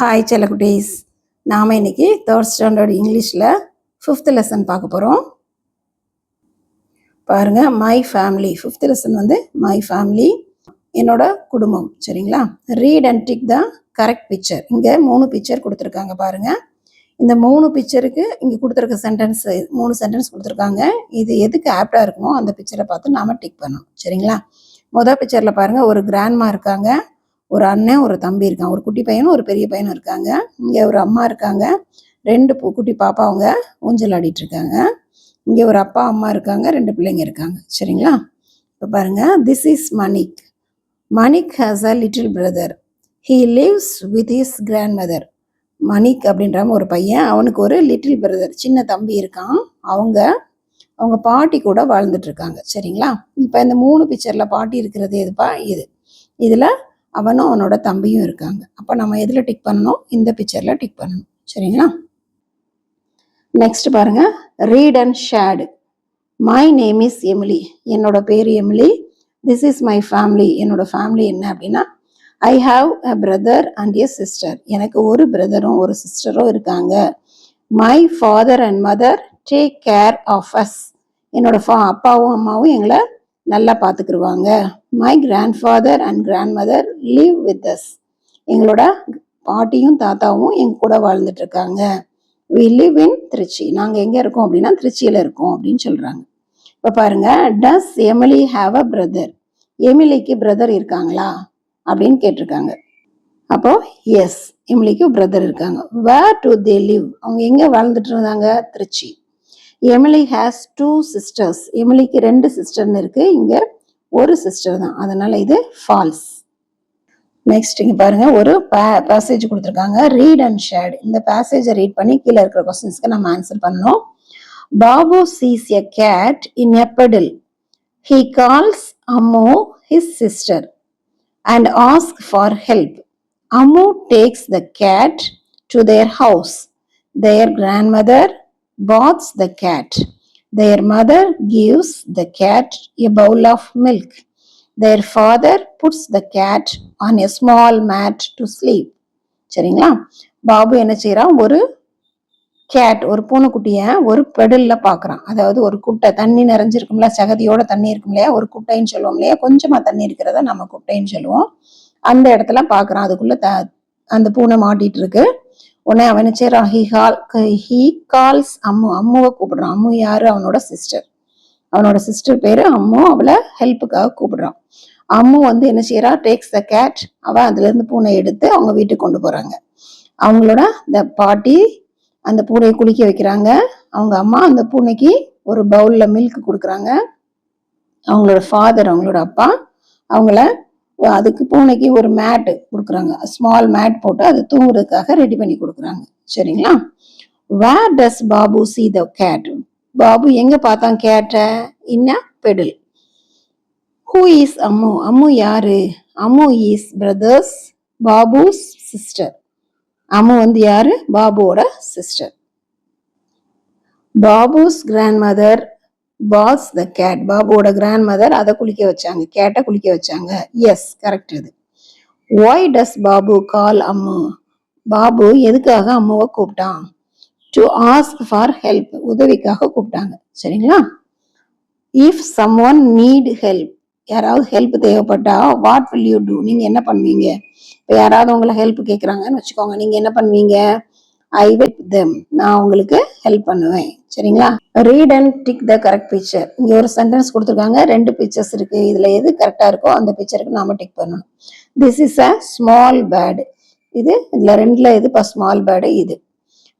Hi செல்லக்குட்டீஸ், நாம் இன்னைக்கு 3rd standard இங்கிலீஷில் 5th லெசன் பார்க்க போகிறோம். பாருங்கள், மை ஃபேமிலி 5th லெசன் வந்து மை ஃபேமிலி, என்னோட குடும்பம். சரிங்களா? Read and tick the correct picture. இங்கே 3 பிக்சர் கொடுத்துருக்காங்க பாருங்கள். இந்த 3 பிக்சருக்கு இங்கே கொடுத்துருக்க சென்டென்ஸ் 3 சென்டென்ஸ் கொடுத்துருக்காங்க. இது எதுக்கு ஆப்டாக இருக்குமோ அந்த பிக்சரை பார்த்து நாம் டிக் பண்ணணும். சரிங்களா? மொதல் பிக்சரில் பாருங்கள், ஒரு கிராண்ட்மா இருக்காங்க, ஒரு அண்ணன் ஒரு தம்பி இருக்காங்க, ஒரு குட்டி பையனும் ஒரு பெரிய பையனும் இருக்காங்க. இங்கே ஒரு அம்மா இருக்காங்க, 2 குட்டி பாப்பா அவங்க ஊஞ்சல் ஆடிட்டு இருக்காங்க. இங்கே ஒரு அப்பா அம்மா இருக்காங்க, 2 பிள்ளைங்க இருக்காங்க. சரிங்களா? இப்போ பாருங்க, this is Manik. Manik has a little brother. He lives with his grandmother. Manik அப்படின்றவங்க ஒரு பையன், அவனுக்கு ஒரு லிட்டில் பிரதர் சின்ன தம்பி இருக்கான். அவங்க பாட்டி கூட வாழ்ந்துட்டு இருக்காங்க. சரிங்களா? இப்போ இந்த 3 பிக்சரில் பாட்டி இருக்கிறது எதுப்பா? இதில் அவனும் அவனோட தம்பியும் இருக்காங்க. அப்போ நம்ம எதில் டிக் பண்ணணும்? இந்த பிக்சரில் டிக் பண்ணணும். சரிங்களா? நெக்ஸ்ட் பாருங்க, read and shade. My name is Emily. என்னோட பேர் Emily. This is my family. என்னோட ஃபேமிலி என்ன அப்படின்னா, I have a brother and a sister. எனக்கு ஒரு பிரதரும் ஒரு சிஸ்டரும் இருக்காங்க. My father and mother take care of us. என்னோட அப்பாவும் அம்மாவும் எங்களை நல்லா பார்த்துக்குருவாங்க. My grandfather and grandmother live with us. எங்களோட பாட்டியும் தாத்தாவும் எங்க கூட வாழ்ந்துட்டு இருக்காங்க. We live in Trichy. நாங்கள் எங்கே இருக்கோம் அப்படின்னா திருச்சியில் இருக்கோம் அப்படின்னு சொல்கிறாங்க. இப்போ பாருங்க, does Emily have a brother. எமிலிக்கு பிரதர் இருக்காங்களா அப்படின்னு கேட்டிருக்காங்க. அப்போ எஸ், எமிலிக்கு பிரதர் இருக்காங்க. Where do they live. அவங்க எங்கே வாழ்ந்துட்டு இருந்தாங்க? திருச்சி. Emily has 2 sisters. எமிலிக்கு 2 சிஸ்டர்னு இருக்கு, இங்கே ஒரு சிஸ்டர் தான், அதனால இது ஃபால்ஸ். நெக்ஸ்ட் இங்கே பாருங்க, ஒரு பேசேஜ் கொடுத்துருக்காங்க, ரீட் அண்ட் ஷேட். இந்த பேசேஜை ரீட் பண்ணி கீழே இருக்கிற கொஸ்டின்ஸ்க்கு நம்ம ஆன்சர் பண்ணணும். Babu sees a cat in a puddle. He calls Ammu his sister and ask for help. Ammu takes the cat to their house. Their grandmother baths the cat. Their mother gives the cat a bowl of milk. Their father puts the cat on a small mat to sleep. சரிங்களா? பாபு என்ன செய்யறான்? ஒரு gate, ஒரு பூனைக்குட்டிய ஒரு பெடல்ல பாக்குறான். அதாவது ஒரு குட்டை, தண்ணி நிறைஞ்சிருக்கும்ல, சகதியோட தண்ணி இருக்கும் இல்லையா, ஒரு குட்டைன்னு சொல்லுவோம் இல்லையா, கொஞ்சமா தண்ணி இருக்கிறத நம்ம குட்டைன்னு சொல்லுவோம். அந்த இடத்துல பாக்குறான், அதுக்குள்ள அந்த பூனை மாட்டிட்டு இருக்கு. உடனே அவனை செய்யறான், ஹீ கால்ஸ் அம்மு. அம்முவை கூப்பிடுறான். அம்மு யாரு? அவனோட சிஸ்டர். அவனோட சிஸ்டர் பேரு அம்மு. அவளை ஹெல்ப்புக்காக கூப்பிடுறான். அம்மு வந்து என்ன செய்யறா? Takes the cat. அவன் அதுல இருந்து பூனை எடுத்து அவங்க வீட்டுக்கு கொண்டு போறாங்க. அவங்களோட பாட்டி அந்த பூனையை குளிக்க வைக்கிறாங்க. அவங்க அம்மா அந்த பூனைக்கு ஒரு பவுல்ல மில்க் கொடுக்குறாங்க. அவங்களோட ஃபாதர், அவங்களோட அப்பா, அவங்கள அதுக்கு பூனைக்கு ஒரு மேட் கொடுக்குறாங்க. ஸ்மால் மேட் போட்டு அது தூங்குறதுக்காக ரெடி பண்ணி கொடுக்குறாங்க. சரிங்களா? வேர் டஸ் Babu see the cat. Babu எங்க பார்த்தான் கேட்ட? இன் a pedal. Who is Ammu? Ammu யாரு? Ammu is brothers Babu's sister. Ammu வந்து யாரு? பாபுவோட sister. Babu's grandmother baths the cat. பாபுவோட கிராண்ட் மதர் அதை குளிக்க வச்சாங்க, கேட்டை குளிக்க வச்சாங்க. எஸ், கரெக்ட் இது. why does Babu call Ammu. Babu எதுக்காக அம்முவை கூப்பிட்டான்? To ask for help. உதவிக்காக கூப்பிட்டாங்க. சரிங்களா? If someone need help. யாராவது ஹெல்ப் தேவைப்பட்டா வாட் வில் யூ டூ. நீங்க என்ன பண்ணுவீங்க? இப்போ யாராவது உங்களை ஹெல்ப் கேட்குறாங்கன்னு வச்சுக்கோங்க, நீங்க என்ன பண்ணுவீங்க? I will them. நான் உங்களுக்கு ஹெல்ப் பண்ணுவேன். சரிங்களா? Read and tick the correct picture. இங்க ஒரு சென்டென்ஸ் கொடுத்துருக்காங்க, 2 பிக்சர்ஸ் இருக்கு. இதுல எது கரெக்டா இருக்கோ அந்த பிக்சருக்கு நாம டிக் பண்ணணும். This is a small bird. இதுல 2ல எதுப்பா ஸ்மால் பேர்டு? இது.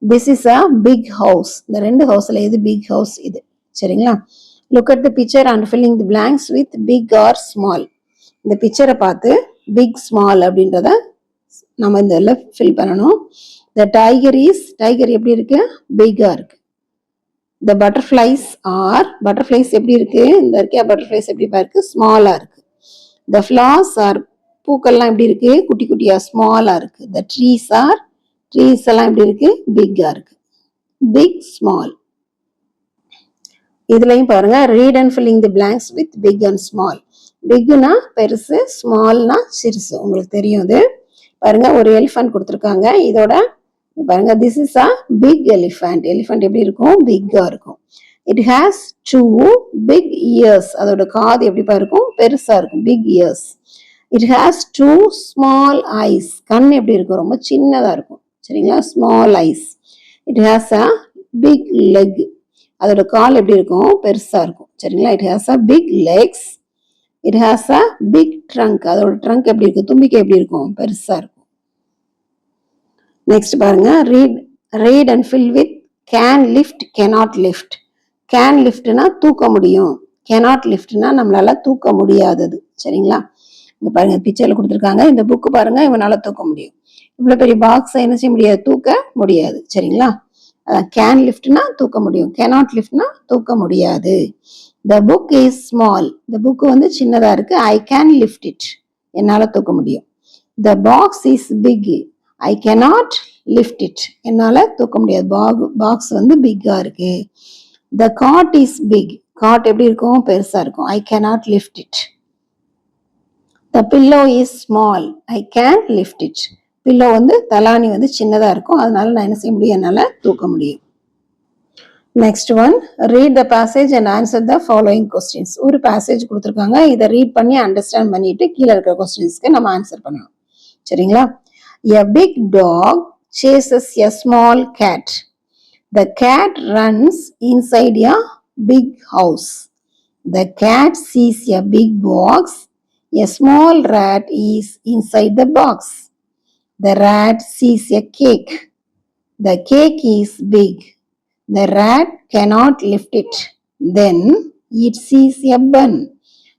This is a big house. இந்த 2 ஹவுஸ்ல எது பிக் ஹவுஸ்? இது. சரிங்களா? Look at the picture and filling the blanks with big or small. இந்த பிக்சரை பார்த்து பிக் ஸ்மால் அப்படின்றத நம்ம இந்த இதில் ஃபில் பண்ணணும். த டைகர் இஸ், டைகர் எப்படி இருக்கு? பிக்கா இருக்கு. த பட்டர்ஃப்ளைஸ் ஆர், பட்டர்ஃப்ளைஸ் எப்படி இருக்கு? இந்த இருக்க பட்டர்ஃப்ளைஸ் எப்படி இருக்கு? ஸ்மாலா இருக்கு. த ஃப்ளவர்ஸ் ஆர், பூக்கள்லாம் எப்படி இருக்கு? குட்டி குட்டியா ஸ்மாலா இருக்கு. த ட்ரீஸ் ஆர், ட்ரீஸ் எல்லாம் எப்படி இருக்கு? பிக்கா இருக்கு. Big small. இதுலயும் பாருங்க, read and filling the blanks with big and small. பிக்னா பெருசு, ஸ்மால்னா சிறுசு. உங்களுக்கு தெரியும் இது. பாருங்க ஒரு எலிஃபண்ட் கொடுத்துருக்காங்க. இதோட பாருங்க this is a big elephant. Elephant எப்படி இருக்கும்? பிக்கா இருக்கும். It has 2 big ears. அதோட காது எப்படி இருக்கும்? பெருசா இருக்கும். Big ears. It has 2 small eyes. கண் எப்படி இருக்கும்? ரொம்ப சின்னதா இருக்கும். சரிங்களா? Small eyes. It has a big leg. அதோட கால் எப்படி இருக்கும்? பெருசா இருக்கும். சரிங்களா? It has a big legs. It has a big trunk. அதோட ட்ரங்க் எப்படி இருக்கும்? தும்பிக்கை எப்படி இருக்கும்? பெருசா இருக்கும். நெக்ஸ்ட் பாருங்க read and fill with can lift cannot lift. Can லிஃப்ட்னா தூக்க முடியும், cannot லிஃப்ட்னா நம்மளால தூக்க முடியாதது. சரிங்களா? இங்க பாருங்க பிக்சர்ல கொடுத்துருக்காங்க. இந்த புக் பாருங்க இவனால தூக்க முடியும். இவ்வளவு பெரிய பாக்ஸ் என்ன செய்ய முடியாது? தூக்க முடியாது. சரிங்களா? கேன் லிஃப்ட்னா தூக்க முடியும், cannot லிஃப்ட்னா தூக்க முடியாது. The book is small. இந்த புக் வந்து சின்னதா இருக்கு. I can lift it. என்னால தூக்க முடியும். The box is big. I cannot lift it. என்னால தூக்க முடியாது. பாக்ஸ் வந்து பிக்கா இருக்கு. The cot is big. Cot எப்படி இருக்கும்? பெருசா இருக்கும். I cannot lift it. The pillow is small. I can lift it. Pillow வந்து தலானி வந்து சின்னதா இருக்கும். அதனால நான் என்ன செய்ய முடியும்? என்னால தூக்க முடியும். Next one read the passage and answer the following questions. ஒரு பேசேஜ் கொடுத்துருக்காங்க. இதை ரீட் பண்ணி அண்டர்ஸ்டாண்ட் பண்ணிட்டு கீழே இருக்கிற கொஸ்டின்ஸ்க்கு நம்ம ஆன்சர் பண்ணணும். சரிங்களா? A big dog chases a small cat. The cat runs inside a big house. The cat sees a big box. A small rat is inside the box. The rat sees a cake. The cake is big. The rat cannot lift it. Then it sees a bun.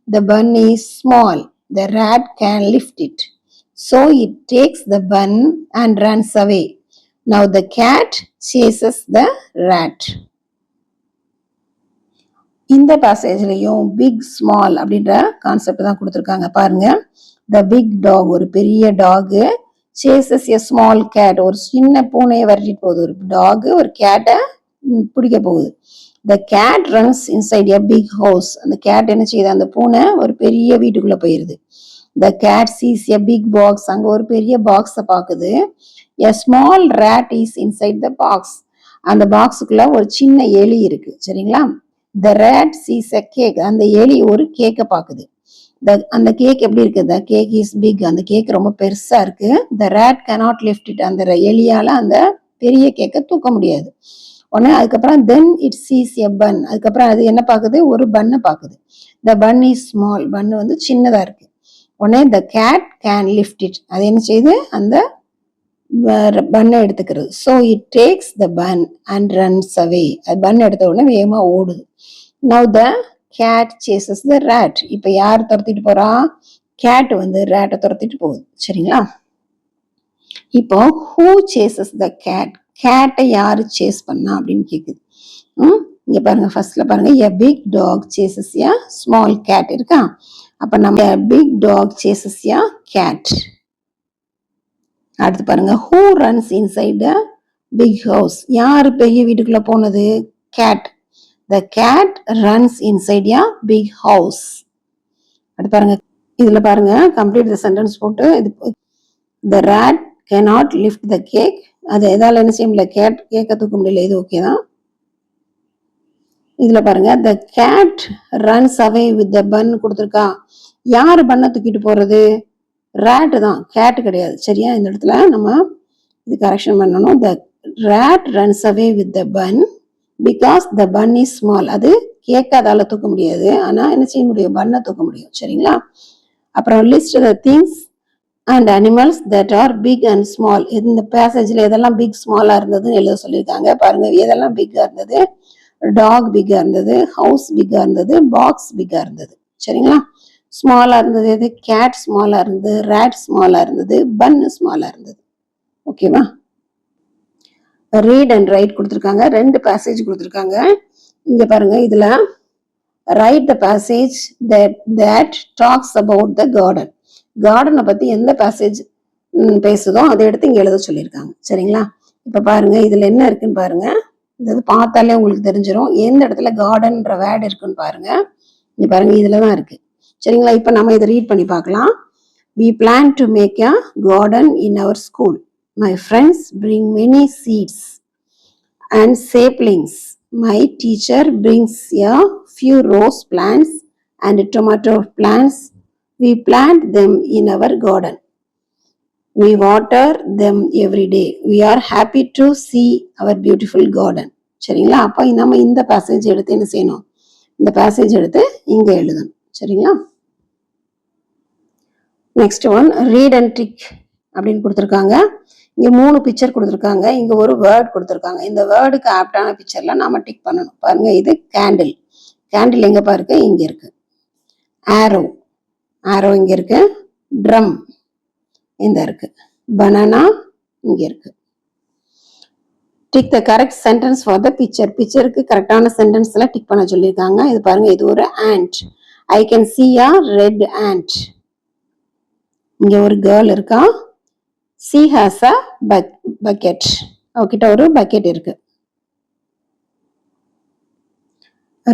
The bun is small. The rat can lift it. So it takes the bun and runs away. Now the cat chases the rat. இந்த பேசேஜ்லயும் big small அப்படின்ற concept தான் கொடுத்துருக்காங்க. பாருங்க, the big dog ஒரு பெரிய dog, chases a small cat ஒரு சின்ன பூனையை விரட்டிட்டு போகுது. ஒரு டாக் ஒரு கேட்டை பிடிக்க போகுது. The cat runs inside a big house. அந்த கேட் என்ன செய்யுது? அந்த பூனை ஒரு பெரிய வீட்டுக்குள்ள போயிருது. The cat sees a big box. அங்க ஒரு பெரிய பாக்ஸை பாக்குது. A small rat is inside the box. அந்த பாக்ஸுக்குள்ள ஒரு சின்ன எலி இருக்கு. சரிங்களா? The rat sees a cake. அந்த எலி ஒரு கேக்கை பாக்குது. அந்த கேக் எப்படி இருக்கு? The cake is big. அந்த கேக் ரொம்ப பெருசா இருக்கு. த ரேட் cannot லிஃப்ட் இட். அந்த எலியால அந்த பெரிய கேக்கை தூக்க முடியாது. உடனே அதுக்கப்புறம் தென் இட் சீஸ் எ பன். அதுக்கப்புறம் அது என்ன பாக்குது? ஒரு பன்னை பாக்குது. த பன் இஸ் ஸ்மால். பன் வந்து சின்னதா இருக்கு. உடனே the cat can lift it. அது என்ன செய்யுது? அந்த பன்னை எடுத்துக்கிறது. So it takes the bun and runs away. அது பன் எடுத்த உடனே வேகமா ஓடுது. Now the cat chases the rat. இப்ப யார் துரத்திட்டு போறா? கேட் வந்து ரேட்டை துரத்திட்டு போகுது. சரிங்களா? இப்போ ஹூ சேசஸ் த கேட்? கேட்டை யாரு சேஸ் பண்ணா அப்படின்னு கேக்குது. இங்க பாருங்க, ஃபர்ஸ்ட்ல பாருங்க, a big dog chases a small cat இருக்கா? அப்ப நம்ம big dog chases a cat. அடுத்து பாருங்க, who runs inside the big house? யாரு பெரிய வீட்டுக்குள்ள போனது? Cat. The cat runs inside a big house. அடுத்து பாருங்க, இதுல பாருங்க கம்ப்ளீட் த சென்டென்ஸ் போட்டு இது the rat cannot lift the cake. அது எதால என்ன செய்ய முடியல? கேக்க தூக்க முடியல. இது ஓகே தான். இதுல பாருங்க, the cat runs away with the bun கொடுத்துருக்கா. யாரு பண்ண தூக்கிட்டு போறது? ரேட் தான், கேட் கிடையாது. சரியா? இந்த இடத்துல நம்ம இது கரெக்ஷன் பண்ணணும். The rat runs away with the bun because the bun is small. அது கேக்க அதால தூக்க முடியாது. ஆனா என்ன செய்ய முடியும்? பண்ணை தூக்க முடியும். சரிங்களா? அப்புறம் list the things and animals that are big and small. இந்த பேசேஜ்ல எதெல்லாம் பிக் ஸ்மாலா இருந்ததுன்னு எழுத சொல்லியிருக்காங்க. பாருங்க, எதெல்லாம் பிக்கா இருந்தது? டாக் பிக்கா இருந்தது, ஹவுஸ் பிக்கா இருந்தது, பாக்ஸ் பிக்கா இருந்தது. சரிங்களா? ஸ்மாலா இருந்தது எது? கேட் ஸ்மாலா இருந்தது, ரேட் ஸ்மாலா இருந்தது, பன் ஸ்மாலா இருந்தது. ஓகேவா? ரீட் அண்ட் ரைட் கொடுத்துருக்காங்க. 2 பேசேஜ் கொடுத்துருக்காங்க. இங்க பாருங்க, இதுல right the passage that talks about the garden. கார்டனை பத்தி எந்த பேசேஜ் பேசுதோ அதை எடுத்து இங்க எழுத சொல்லியிருக்காங்க. சரிங்களா? இப்ப பாருங்க, இதுல என்ன இருக்குன்னு பாருங்க. இது பார்த்தாலே உங்களுக்கு தெரிஞ்சிடும் எந்த இடத்துல கார்டன்ற வேர்டு இருக்குன்னு பாருங்க. இங்க பாருங்க, இதுலதான் இருக்கு. சரிங்களா? இப்ப நம்ம இதை ரீட் பண்ணி பார்க்கலாம். We plan to make a garden in our school. My friends bring many seeds and saplings. My teacher brings a few rose plants and tomato plants. We plant them in our garden. We water them every day. We are happy to see our beautiful garden. சரிங்களா? அப்போ நம்ம இந்த passage எடுத்து என்ன செய்யணும்? இந்த passage எடுத்து இங்க எழுதணும். சரிங்களா? Next one read and trick அப்படின்னு கொடுத்துருக்காங்க. இங்க 3 பிக்சர் கொடுத்துருக்காங்க. இங்க ஒரு வேர்ட் கொடுத்துருக்காங்க. இந்த வேர்டுக்கு ஆப்டான பிக்சர்ல நாம டிக் பண்ணணும். பாருங்க, இது கேண்டில். கேண்டில் எங்க பாருங்க? இங்க இருக்கு. ஆரோ, ஆரோ இங்க இருக்கு. ட்ரம் இந்த இருக்கு. பனானா இங்க இருக்கு. Tick the correct sentence for the picture. பிக்சருக்கு கரெக்டான சென்டென்ஸ்ல டிக் பண்ண சொல்லியிருக்காங்க. இது பாருங்க, இது ஒரு ant. I can see a red ant. இங்க ஒரு கேர்ள் இருக்கா. she has a bucket. அவகிட்ட ஒரு பக்கெட் இருக்கு.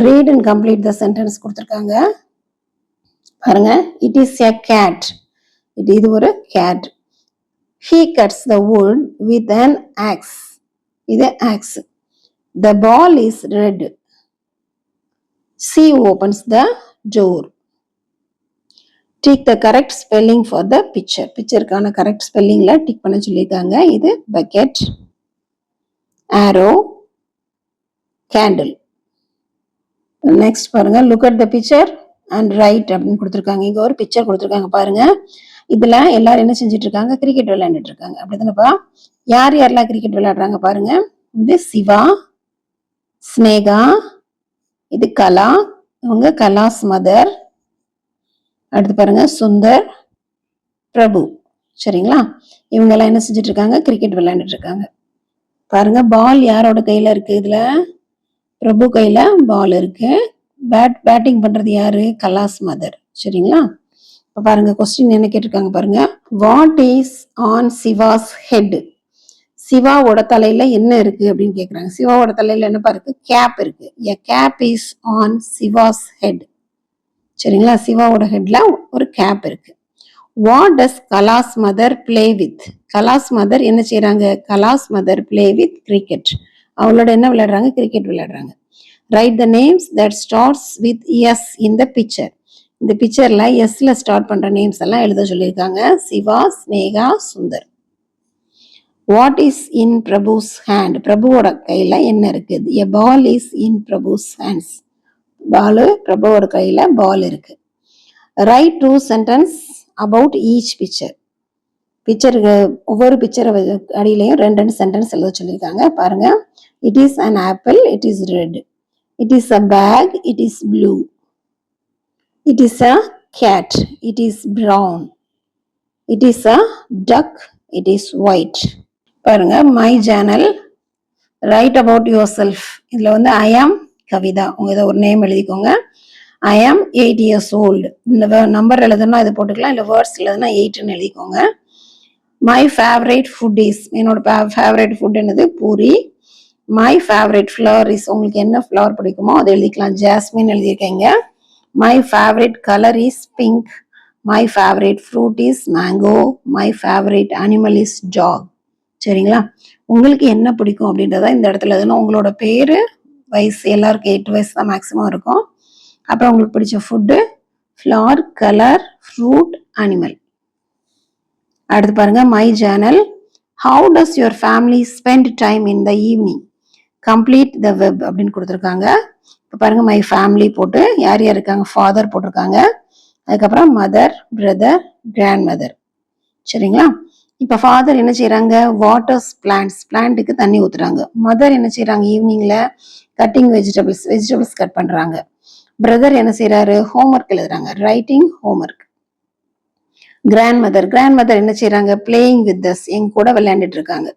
read and complete the sentence கொடுத்திருக்காங்க. பாருங்க, it is a cat. இது ஒரு cat. he cuts the wood with an axe. இது axe. the ball is red. she opens the door. Tick the correct spelling for the picture. பிக்சருக்கான correct ஸ்பெல்லிங்ல tick பண்ண சொல்லியிருக்காங்க. இது பக்கெட், ஆரோ, கேண்டில். நெக்ஸ்ட் பாருங்க, look at the picture and write அப்படின்னு கொடுத்துருக்காங்க. இங்க ஒரு பிக்சர் கொடுத்துருக்காங்க பாருங்க. இதுல எல்லாரும் என்ன செஞ்சுட்டு இருக்காங்க? கிரிக்கெட் விளையாண்டுட்டு இருக்காங்க. அப்படிதானப்பா? யார் யாரெல்லாம் கிரிக்கெட் விளையாடுறாங்க பாருங்க. இது சிவா, ஸ்னேகா, இது கலா, இவங்க கலாஸ் மதர். அடுத்து பாருங்க, சுந்தர், பிரபு. சரிங்களா? இவங்க எல்லாம் என்ன செஞ்சுட்டு இருக்காங்க? கிரிக்கெட் விளையாண்டுட்டு இருக்காங்க. பாருங்க, பால் யாரோட கையில இருக்கு? இதுல பிரபு கையில பால் இருக்கு. பேட்டிங் பண்றது யாரு? கலாஸ் மதர். சரிங்களா? இப்ப பாருங்க, கொஸ்டின் என்ன கேட்டிருக்காங்க பாருங்க. What is on Siva's head? சிவாவோட தலையில என்ன இருக்கு அப்படின்னு கேக்குறாங்க. சிவாவோட தலையில என்ன இருக்கு? கேப் இருக்கு. a cap is on Siva's head. சரிங்களா? சிவாவோட ஹெட்ல ஒரு கேப் இருக்கு. What does Kala's mother play with? கலாஸ் மதர் என்ன செய்யறாங்க? Kala's mother play with cricket. அவங்களோட என்ன விளையாடுறாங்க? கிரிக்கெட் விளையாடுறாங்க. Write the names that starts with S in the picture. இந்த பிக்சர்ல எஸ்ல ஸ்டார்ட் பண்ற நேம்ஸ் எல்லாம் எழுத சொல்லியிருக்காங்க. Siva, Sneha, Sundar. What is in Prabhu's hand? பிரபுவோட கையில என்ன இருக்கு? எ ball is in Prabhu's hands. பால், பிரபுவோட கையில பால் இருக்கு. Write 2 sentence about each picture. பிக்சருக்கு ஒவ்வொரு பிக்சர் அடியிலையும் 2 சென்டென்ஸ் எழுத சொல்லியிருக்காங்க. பாருங்க, it is an apple, it is red. It is a bag, it is blue. It is a cat, it is brown. It is a duck, it is white. பாருங்க, my journal, write about yourself. இதுல வந்து I am Kavitha. உங்க ஏதோ ஒரு name எழுதிக்கோங்க. I am 8 years old. இந்த number எழுதுனா இது போட்டுக்கலாம், இல்ல வேர்ட்ஸ் எழுதுனா 8ன்னு எழுதிக்கோங்க. My favorite food is, என்னோட ஃபேவரட் ஃபுட் என்னது? Puri. My favorite flower is, உங்களுக்கு என்ன ஃப்ளவர் பிடிக்குமோ அதை எழுதிக்கலாம். Jasmine எழுதியிருக்கீங்க. My favorite color is pink. My favorite fruit is mango. My favorite animal is dog. சரிங்களா? உங்களுக்கு என்ன பிடிக்கும் அப்படின்றத இந்த இடத்துல எழுதணும். உங்களோட பேரு, வயசு, எல்லாருக்கும் 8 வயசு தான் மேக்ஸிமம் இருக்கும். அப்புறம் உங்களுக்கு பிடிச்ச food, flower, colour, fruit, animal. அடுத்து பாருங்க, my Journal. How does your family spend time in the evening? Complete the web அப்படின்னு கொடுத்துருக்காங்க. இப்போ பாருங்க, மை ஃபேமிலி போட்டு யார் யார் இருக்காங்க? ஃபாதர் போட்டிருக்காங்க. அதுக்கப்புறம் மதர், பிரதர், கிராண்ட் மதர். சரிங்களா? இப்போ ஃபாதர் என்ன செய்யறாங்க? வாட்டர்ஸ் பிளான்ட்ஸ், பிளான்ட்டுக்கு தண்ணி ஊத்துறாங்க. மதர் என்ன செய்யறாங்க? ஈவினிங்ல கட்டிங் வெஜிடபிள்ஸ் கட் பண்றாங்க. பிரதர் என்ன செய்யறாரு? ஹோம்ஒர்க் எழுதுறாங்க, ரைட்டிங் ஹோம்ஒர்க். கிராண்ட் மதர் என்ன செய்யறாங்க? பிளேயிங் வித் அஸ், எங்க கூட விளையாண்டுட்டு இருக்காங்க.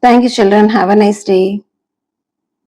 Thank you children, have a nice day.